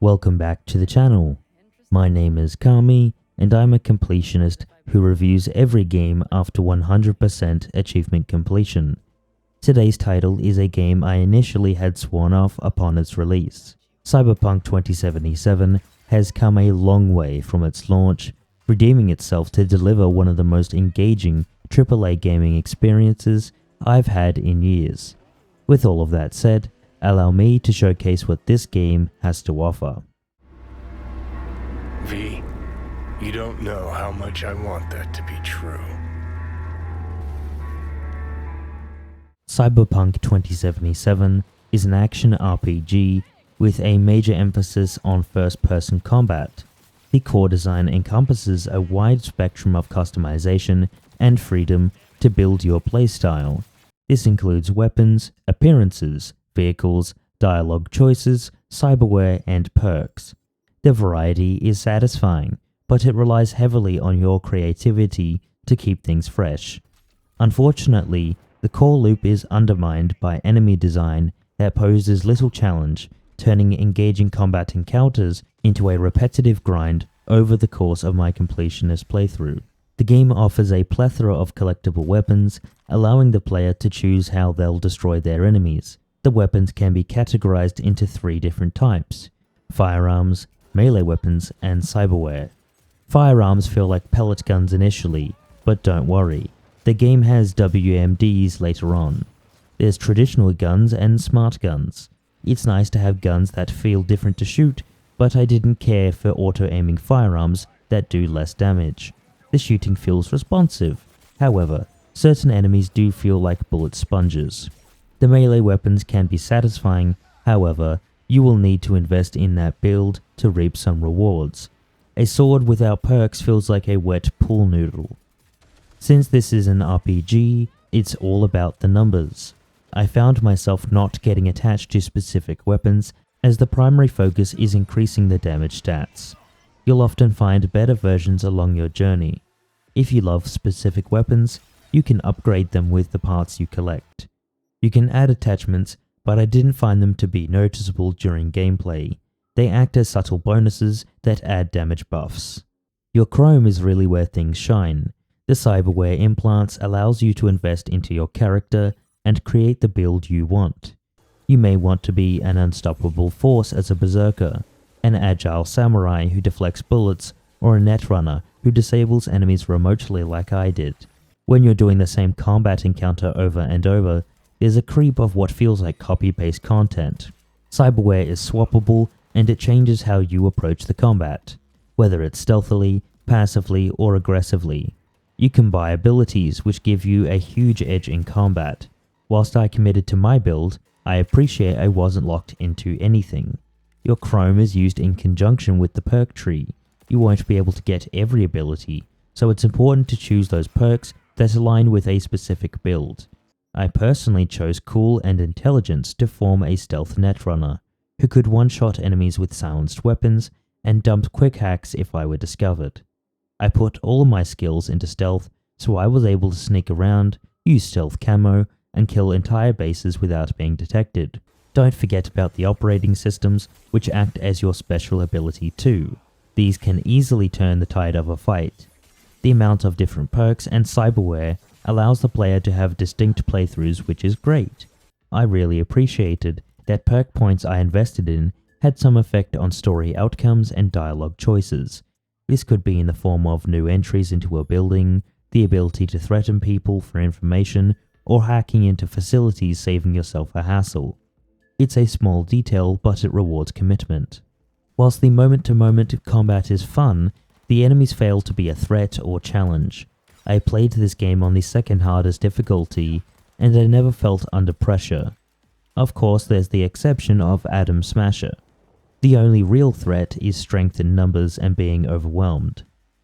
Welcome back to the channel. My name is Kami and I'm a completionist who reviews every game after 100% achievement completion. Today's title is a game I initially had sworn off upon its release. Cyberpunk 2077 has come a long way from its launch, redeeming itself to deliver one of the most engaging AAA gaming experiences I've had in years. With all of that said, allow me to showcase what this game has to offer. V, you don't know how much I want that to be true. Cyberpunk 2077 is an action RPG with a major emphasis on first-person combat. The core design encompasses a wide spectrum of customization and freedom to build your playstyle. This includes weapons, appearances, vehicles, dialogue choices, cyberware, and perks. The variety is satisfying, but it relies heavily on your creativity to keep things fresh. Unfortunately, the core loop is undermined by enemy design that poses little challenge, turning engaging combat encounters into a repetitive grind over the course of my completionist playthrough. The game offers a plethora of collectible weapons, allowing the player to choose how they'll destroy their enemies. The weapons can be categorized into 3 different types: firearms, melee weapons, and cyberware. Firearms feel like pellet guns initially, but don't worry, the game has WMDs later on. There's traditional guns and smart guns. It's nice to have guns that feel different to shoot, but I didn't care for auto-aiming firearms that do less damage. The shooting feels responsive. However, certain enemies do feel like bullet sponges. The melee weapons can be satisfying, however, you will need to invest in that build to reap some rewards. A sword without perks feels like a wet pool noodle. Since this is an RPG, it's all about the numbers. I found myself not getting attached to specific weapons, as the primary focus is increasing the damage stats. You'll often find better versions along your journey. If you love specific weapons, you can upgrade them with the parts you collect. You can add attachments, but I didn't find them to be noticeable during gameplay. They act as subtle bonuses that add damage buffs. Your chrome is really where things shine. The cyberware implants allows you to invest into your character and create the build you want. You may want to be an unstoppable force as a berserker, an agile samurai who deflects bullets, or a netrunner who disables enemies remotely like I did. When you're doing the same combat encounter over and over, there's a creep of what feels like copy-paste content. Cyberware is swappable, and it changes how you approach the combat, whether it's stealthily, passively, or aggressively. You can buy abilities which give you a huge edge in combat. Whilst I committed to my build, I appreciate I wasn't locked into anything. Your chrome is used in conjunction with the perk tree. You won't be able to get every ability, so it's important to choose those perks that align with a specific build. I personally chose Cool and Intelligence to form a stealth netrunner, who could one-shot enemies with silenced weapons and dump quick hacks if I were discovered. I put all of my skills into stealth, so I was able to sneak around, use stealth camo, and kill entire bases without being detected. Don't forget about the operating systems, which act as your special ability too. These can easily turn the tide of a fight. The amount of different perks and cyberware allows the player to have distinct playthroughs, which is great. I really appreciated that perk points I invested in had some effect on story outcomes and dialogue choices. This could be in the form of new entries into a building, the ability to threaten people for information, or hacking into facilities, saving yourself a hassle. It's a small detail, but it rewards commitment. Whilst the moment-to-moment combat is fun, the enemies fail to be a threat or challenge. I played this game on the second hardest difficulty, and I never felt under pressure. Of course, there's the exception of Adam Smasher. The only real threat is strength in numbers and being overwhelmed.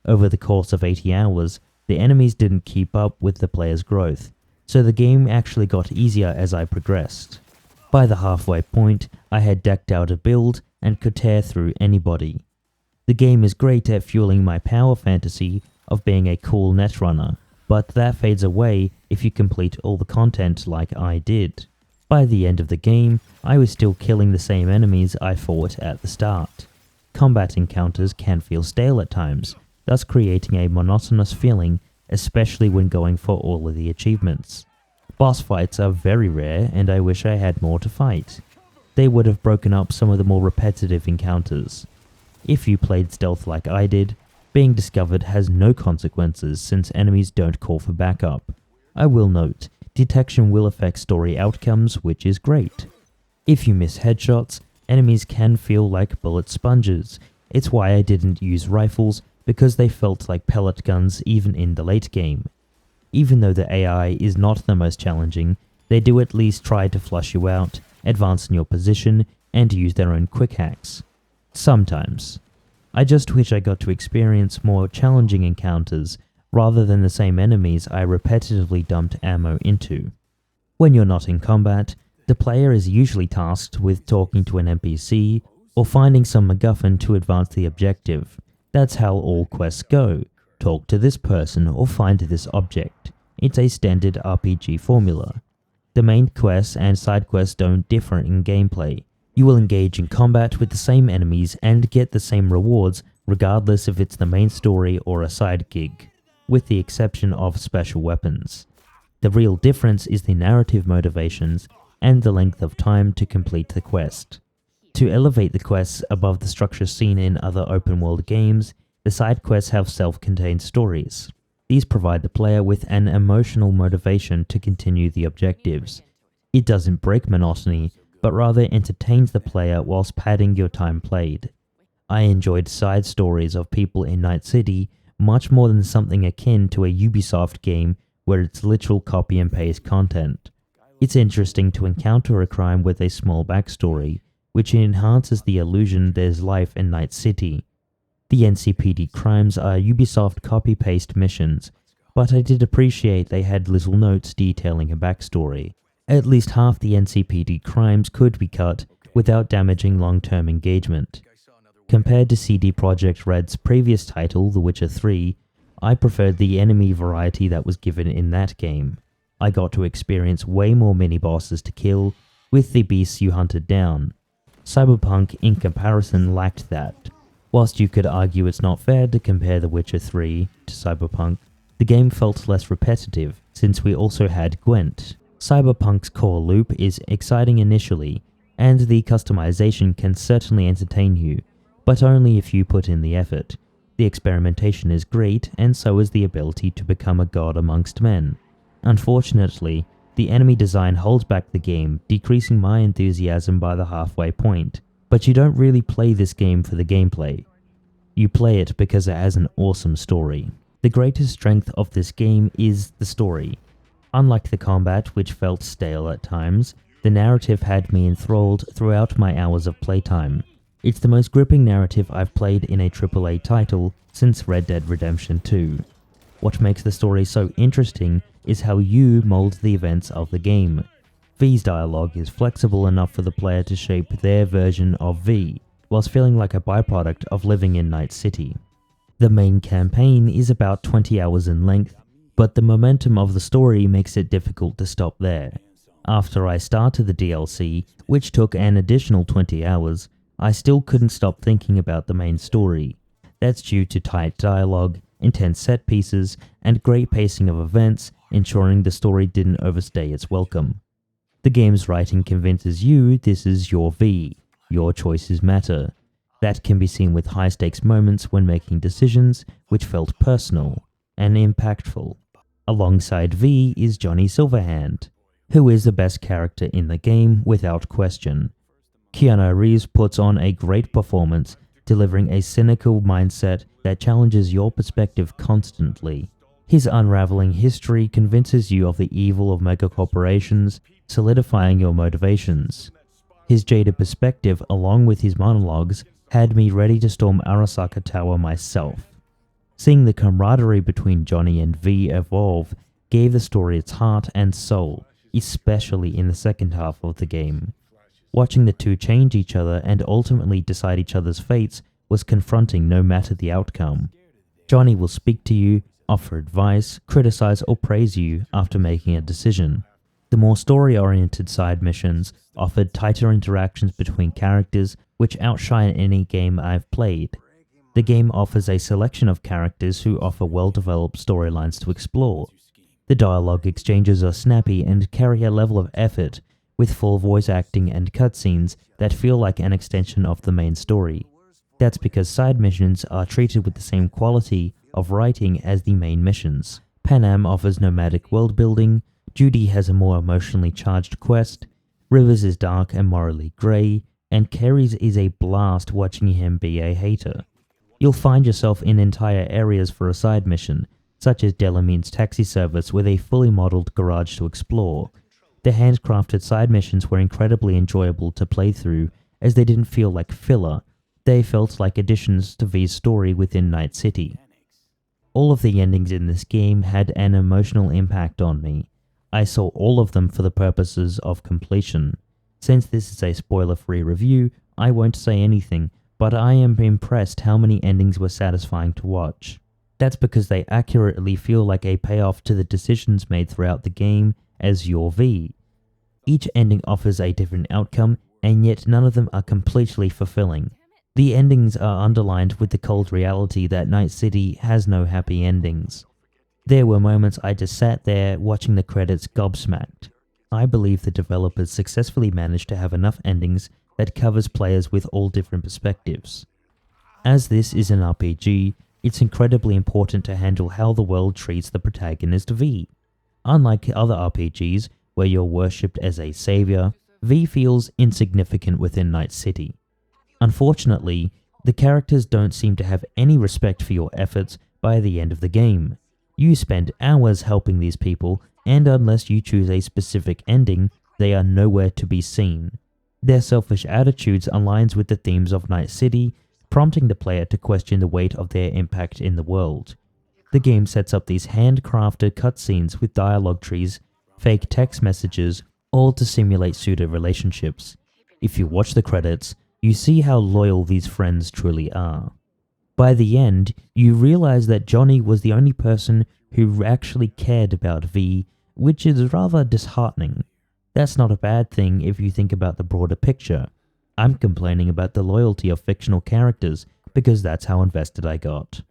Over the course of 80 hours, the enemies didn't keep up with the player's growth, so the game actually got easier as I progressed. By the halfway point, I had decked out a build and could tear through anybody. The game is great at fueling my power fantasy of being a cool netrunner, but that fades away if you complete all the content like I did. By the end of the game, I was still killing the same enemies I fought at the start. Combat encounters can feel stale at times, thus creating a monotonous feeling, especially when going for all of the achievements. Boss fights are very rare, and I wish I had more to fight. They would have broken up some of the more repetitive encounters. If you played stealth like I did, being discovered has no consequences since enemies don't call for backup. I will note, detection will affect story outcomes, which is great. If you miss headshots, enemies can feel like bullet sponges. It's why I didn't use rifles, because they felt like pellet guns even in the late game. Even though the AI is not the most challenging, they do at least try to flush you out, advance in your position, and use their own quick hacks. Sometimes. I just wish I got to experience more challenging encounters rather than the same enemies I repetitively dumped ammo into. When you're not in combat, the player is usually tasked with talking to an NPC or finding some MacGuffin to advance the objective. That's how all quests go. Talk to this person or find this object. It's a standard RPG formula. The main quests and side quests don't differ in gameplay. You will engage in combat with the same enemies and get the same rewards regardless if it's the main story or a side gig, with the exception of special weapons. The real difference is the narrative motivations and the length of time to complete the quest. To elevate the quests above the structure seen in other open-world games, the side quests have self-contained stories. These provide the player with an emotional motivation to continue the objectives. It doesn't break monotony, but rather entertains the player whilst padding your time played. I enjoyed side stories of people in Night City much more than something akin to a Ubisoft game where it's literal copy and paste content. It's interesting to encounter a crime with a small backstory, which enhances the illusion there's life in Night City. The NCPD crimes are Ubisoft copy-paste missions, but I did appreciate they had little notes detailing a backstory. At least half the NCPD crimes could be cut without damaging long-term engagement. Compared to CD Projekt Red's previous title, The Witcher 3, I preferred the enemy variety that was given in that game. I got to experience way more mini-bosses to kill with the beasts you hunted down. Cyberpunk, in comparison, lacked that. Whilst you could argue it's not fair to compare The Witcher 3 to Cyberpunk, the game felt less repetitive since we also had Gwent. Cyberpunk's core loop is exciting initially, and the customization can certainly entertain you, but only if you put in the effort. The experimentation is great, and so is the ability to become a god amongst men. Unfortunately, the enemy design holds back the game, decreasing my enthusiasm by the halfway point. But you don't really play this game for the gameplay. You play it because it has an awesome story. The greatest strength of this game is the story. Unlike the combat, which felt stale at times, the narrative had me enthralled throughout my hours of playtime. It's the most gripping narrative I've played in a AAA title since Red Dead Redemption 2. What makes the story so interesting is how you mold the events of the game. V's dialogue is flexible enough for the player to shape their version of V, whilst feeling like a byproduct of living in Night City. The main campaign is about 20 hours in length, but the momentum of the story makes it difficult to stop there. After I started the DLC, which took an additional 20 hours, I still couldn't stop thinking about the main story. That's due to tight dialogue, intense set pieces, and great pacing of events, ensuring the story didn't overstay its welcome. The game's writing convinces you this is your V, your choices matter. That can be seen with high-stakes moments when making decisions which felt personal and impactful. Alongside V is Johnny Silverhand, who is the best character in the game without question. Keanu Reeves puts on a great performance, delivering a cynical mindset that challenges your perspective constantly. His unraveling history convinces you of the evil of megacorporations, solidifying your motivations. His jaded perspective, along with his monologues, had me ready to storm Arasaka Tower myself. Seeing the camaraderie between Johnny and V evolve gave the story its heart and soul, especially in the second half of the game. Watching the two change each other and ultimately decide each other's fates was confronting no matter the outcome. Johnny will speak to you, offer advice, criticize or praise you after making a decision. The more story-oriented side missions offered tighter interactions between characters, which outshine any game I've played. The game offers a selection of characters who offer well-developed storylines to explore. The dialogue exchanges are snappy and carry a level of effort, with full voice acting and cutscenes that feel like an extension of the main story. That's because side missions are treated with the same quality of writing as the main missions. Pan Am offers nomadic world building, Judy has a more emotionally charged quest, Rivers is dark and morally grey, and Kerry's is a blast watching him be a hater. You'll find yourself in entire areas for a side mission, such as Delamine's taxi service with a fully modelled garage to explore. The handcrafted side missions were incredibly enjoyable to play through, as they didn't feel like filler, they felt like additions to V's story within Night City. All of the endings in this game had an emotional impact on me. I saw all of them for the purposes of completion. Since this is a spoiler-free review, I won't say anything, but I am impressed how many endings were satisfying to watch. That's because they accurately feel like a payoff to the decisions made throughout the game as your V. Each ending offers a different outcome, and yet none of them are completely fulfilling. The endings are underlined with the cold reality that Night City has no happy endings. There were moments I just sat there watching the credits gobsmacked. I believe the developers successfully managed to have enough endings that covers players with all different perspectives. As this is an RPG, it's incredibly important to handle how the world treats the protagonist V. Unlike other RPGs, where you're worshipped as a savior, V feels insignificant within Night City. Unfortunately, the characters don't seem to have any respect for your efforts by the end of the game. You spend hours helping these people, and unless you choose a specific ending, they are nowhere to be seen. Their selfish attitudes aligns with the themes of Night City, prompting the player to question the weight of their impact in the world. The game sets up these handcrafted cutscenes with dialogue trees, fake text messages, all to simulate pseudo relationships. If you watch the credits, you see how loyal these friends truly are. By the end, you realize that Johnny was the only person who actually cared about V, which is rather disheartening. That's not a bad thing if you think about the broader picture. I'm complaining about the loyalty of fictional characters because that's how invested I got.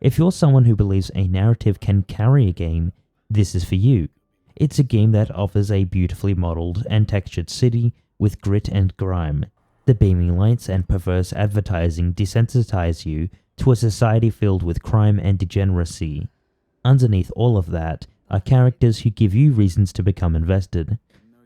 If you're someone who believes a narrative can carry a game, this is for you. It's a game that offers a beautifully modeled and textured city with grit and grime. The beaming lights and perverse advertising desensitize you to a society filled with crime and degeneracy. Underneath all of that are characters who give you reasons to become invested.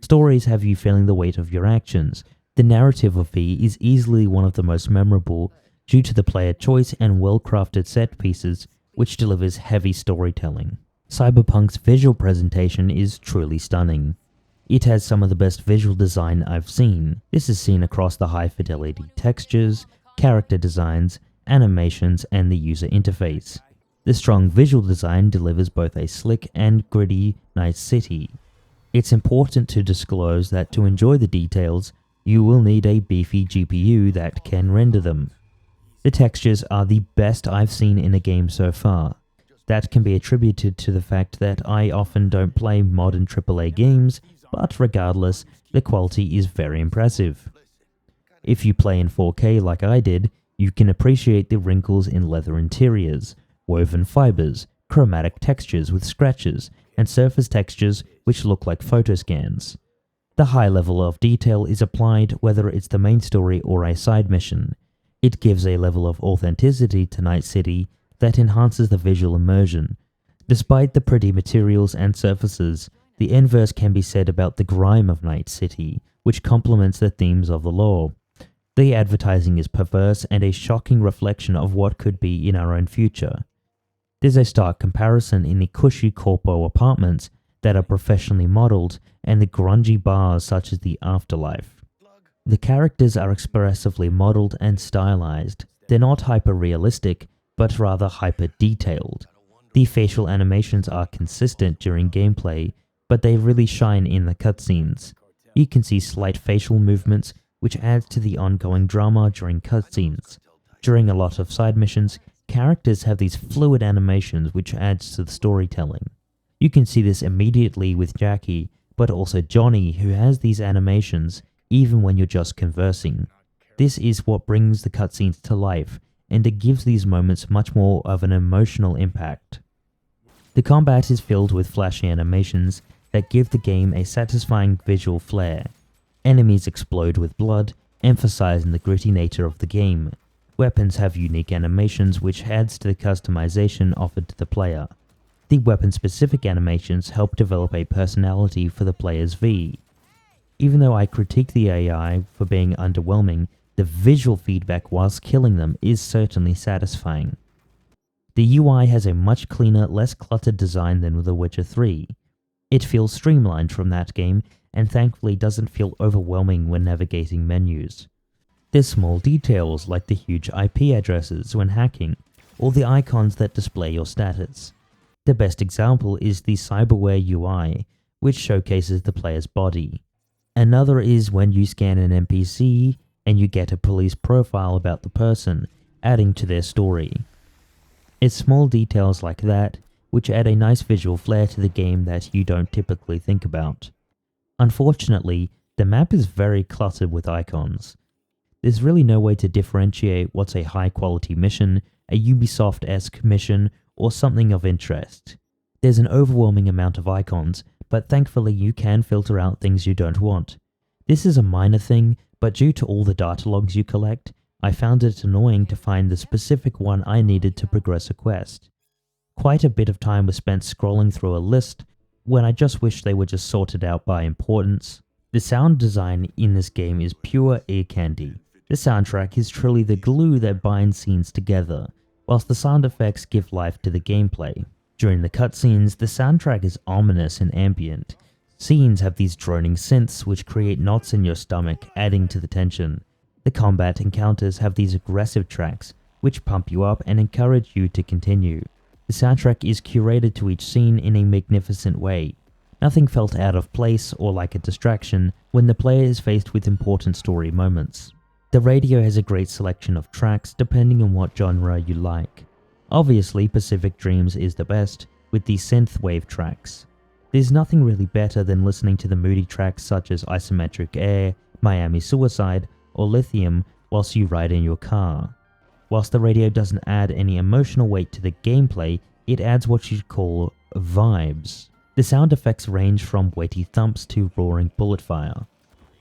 Stories have you feeling the weight of your actions. The narrative of V is easily one of the most memorable due to the player choice and well-crafted set pieces, which delivers heavy storytelling. Cyberpunk's visual presentation is truly stunning. It has some of the best visual design I've seen. This is seen across the high-fidelity textures, character designs, animations, and the user interface. The strong visual design delivers both a slick and gritty Night City. It's important to disclose that to enjoy the details, you will need a beefy GPU that can render them. The textures are the best I've seen in a game so far. That can be attributed to the fact that I often don't play modern AAA games, but regardless, the quality is very impressive. If you play in 4K like I did, you can appreciate the wrinkles in leather interiors, woven fibers, chromatic textures with scratches, and surface textures which look like photo scans. The high level of detail is applied whether it's the main story or a side mission. It gives a level of authenticity to Night City that enhances the visual immersion. Despite the pretty materials and surfaces, the inverse can be said about the grime of Night City, which complements the themes of the lore. The advertising is perverse and a shocking reflection of what could be in our own future. There's a stark comparison in the cushy corpo apartments that are professionally modeled and the grungy bars such as the Afterlife. The characters are expressively modeled and stylized. They're not hyper-realistic, but rather hyper-detailed. The facial animations are consistent during gameplay, but they really shine in the cutscenes. You can see slight facial movements, which adds to the ongoing drama during cutscenes. During a lot of side missions, characters have these fluid animations which adds to the storytelling. You can see this immediately with Jackie, but also Johnny, who has these animations even when you're just conversing. This is what brings the cutscenes to life, and it gives these moments much more of an emotional impact. The combat is filled with flashy animations that give the game a satisfying visual flair. Enemies explode with blood, emphasizing the gritty nature of the game. Weapons have unique animations which adds to the customization offered to the player. The weapon-specific animations help develop a personality for the player's V. Even though I critique the AI for being underwhelming, the visual feedback whilst killing them is certainly satisfying. The UI has a much cleaner, less cluttered design than The Witcher 3. It feels streamlined from that game, and thankfully doesn't feel overwhelming when navigating menus. There's small details like the huge IP addresses when hacking, or the icons that display your status. The best example is the Cyberware UI, which showcases the player's body. Another is when you scan an NPC and you get a police profile about the person, adding to their story. It's small details like that which add a nice visual flair to the game that you don't typically think about. Unfortunately, the map is very cluttered with icons. There's really no way to differentiate what's a high-quality mission, a Ubisoft-esque mission, or something of interest. There's an overwhelming amount of icons, but thankfully you can filter out things you don't want. This is a minor thing, but due to all the data logs you collect, I found it annoying to find the specific one I needed to progress a quest. Quite a bit of time was spent scrolling through a list, when I just wish they were just sorted out by importance. The sound design in this game is pure ear candy. The soundtrack is truly the glue that binds scenes together, whilst the sound effects give life to the gameplay. During the cutscenes, the soundtrack is ominous and ambient. Scenes have these droning synths which create knots in your stomach, adding to the tension. The combat encounters have these aggressive tracks, which pump you up and encourage you to continue. The soundtrack is curated to each scene in a magnificent way. Nothing felt out of place or like a distraction when the player is faced with important story moments. The radio has a great selection of tracks depending on what genre you like. Obviously, Pacific Dreams is the best, with the synthwave tracks. There's nothing really better than listening to the moody tracks such as Isometric Air, Miami Suicide, or Lithium whilst you ride in your car. Whilst the radio doesn't add any emotional weight to the gameplay, it adds what you'd call vibes. The sound effects range from weighty thumps to roaring bullet fire.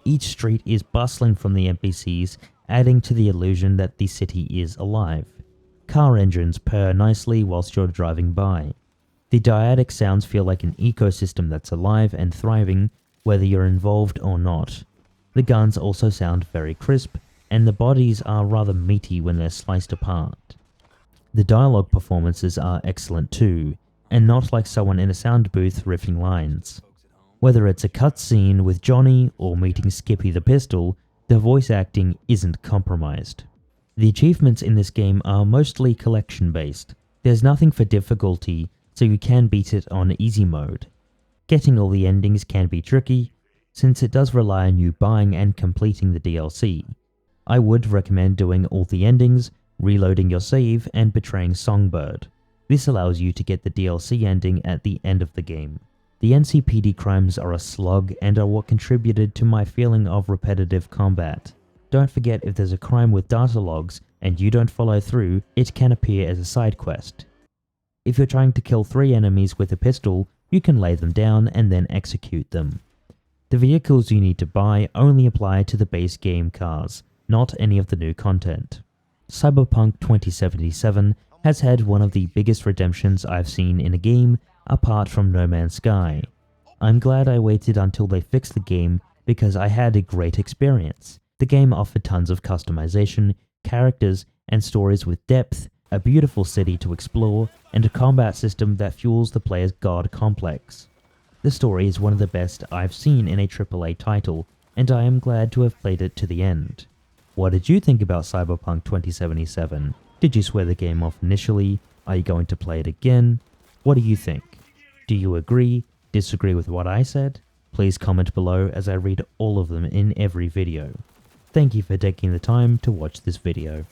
Each street is bustling from the NPCs, adding to the illusion that the city is alive. Car engines purr nicely whilst you're driving by. The dyadic sounds feel like an ecosystem that's alive and thriving, whether you're involved or not. The guns also sound very crisp, and the bodies are rather meaty when they're sliced apart. The dialogue performances are excellent too, and not like someone in a sound booth riffing lines. Whether it's a cutscene with Johnny or meeting Skippy the Pistol, the voice acting isn't compromised. The achievements in this game are mostly collection-based. There's nothing for difficulty, so you can beat it on easy mode. Getting all the endings can be tricky, since it does rely on you buying and completing the DLC. I would recommend doing all the endings, reloading your save, and betraying Songbird. This allows you to get the DLC ending at the end of the game. The NCPD crimes are a slog and are what contributed to my feeling of repetitive combat. Don't forget, if there's a crime with data logs and you don't follow through, it can appear as a side quest. If you're trying to kill 3 enemies with a pistol, you can lay them down and then execute them. The vehicles you need to buy only apply to the base game cars, not any of the new content. Cyberpunk 2077 has had one of the biggest redemptions I've seen in a game, apart from No Man's Sky. I'm glad I waited until they fixed the game because I had a great experience. The game offered tons of customization, characters, and stories with depth, a beautiful city to explore, and a combat system that fuels the player's god complex. The story is one of the best I've seen in a AAA title, and I am glad to have played it to the end. What did you think about Cyberpunk 2077? Did you swear the game off initially? Are you going to play it again? What do you think? Do you agree, disagree with what I said? Please comment below as I read all of them in every video. Thank you for taking the time to watch this video.